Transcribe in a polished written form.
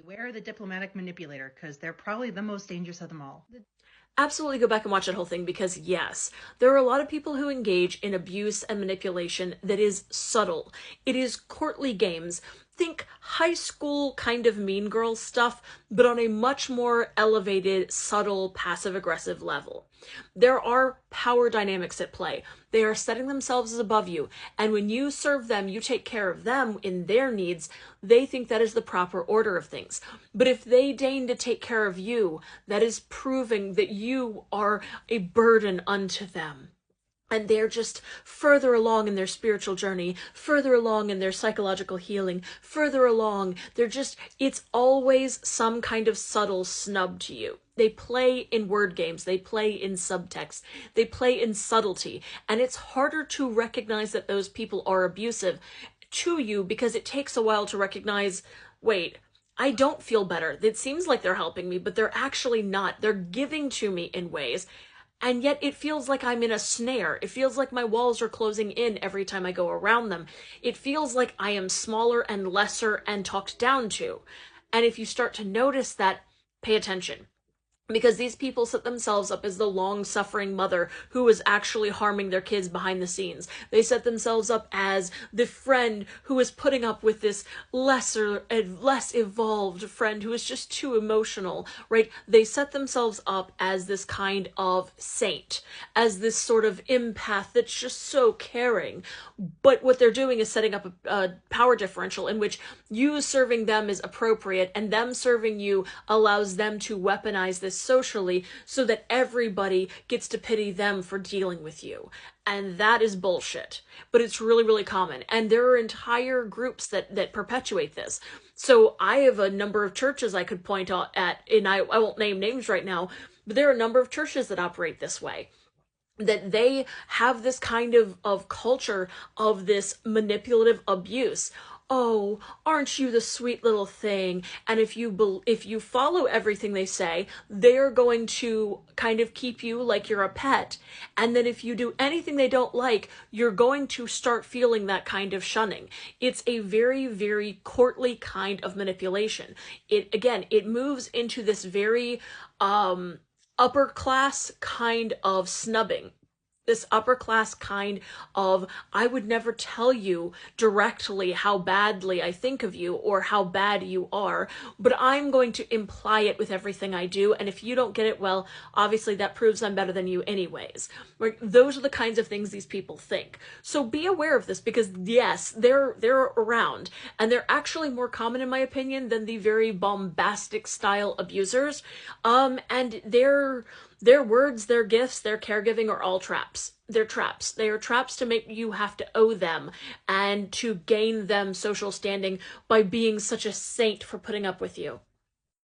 Beware the diplomatic manipulator, because they're probably the most dangerous of them all. Absolutely go back and watch that whole thing because yes, there are a lot of people who engage in abuse and manipulation that is subtle. It is courtly games. Think high school kind of mean girl stuff, but on a much more elevated, subtle, passive aggressive level. There are power dynamics at play. They are setting themselves as above you, and when you serve them, you take care of them in their needs, they think that is the proper order of things. But if they deign to take care of you, that is proving that you are a burden unto them. And they're just further along in their spiritual journey, further along in their psychological healing, further along. It's always some kind of subtle snub to you. They play in word games, they play in subtext, they play in subtlety, and it's harder to recognize that those people are abusive to you because it takes a while to recognize, wait, I don't feel better. It seems like they're helping me, but they're actually not. They're giving to me in ways. And yet it feels like I'm in a snare. It feels like my walls are closing in every time I go around them. It feels like I am smaller and lesser and talked down to. And if you start to notice that, pay attention, because these people set themselves up as the long-suffering mother who is actually harming their kids behind the scenes. They set themselves up as the friend who is putting up with this lesser and less evolved friend who is just too emotional, right? They set themselves up as this kind of saint, as this sort of empath that's just so caring. But what they're doing is setting up a power differential in which you serving them is appropriate and them serving you allows them to weaponize this socially so that everybody gets to pity them for dealing with you. And that is bullshit. But it's really, really common. And there are entire groups that perpetuate this. So I have a number of churches I could point out at, and I won't name names right now, but there are a number of churches that operate this way, that they have this kind of culture of this manipulative abuse. Oh, aren't you the sweet little thing? And if you follow everything they say, they're going to kind of keep you like you're a pet. And then if you do anything they don't like, you're going to start feeling that kind of shunning. It's a very, very courtly kind of manipulation. It moves into this very upper class kind of snubbing, this upper class kind of, I would never tell you directly how badly I think of you or how bad you are, but I'm going to imply it with everything I do, and if you don't get it, well, obviously that proves I'm better than you anyways. Like, those are the kinds of things these people think. So be aware of this, because yes, they're around, and they're actually more common in my opinion than the very bombastic style abusers. And their words, their gifts, their caregiving are all traps. They're traps. They are traps to make you have to owe them and to gain them social standing by being such a saint for putting up with you.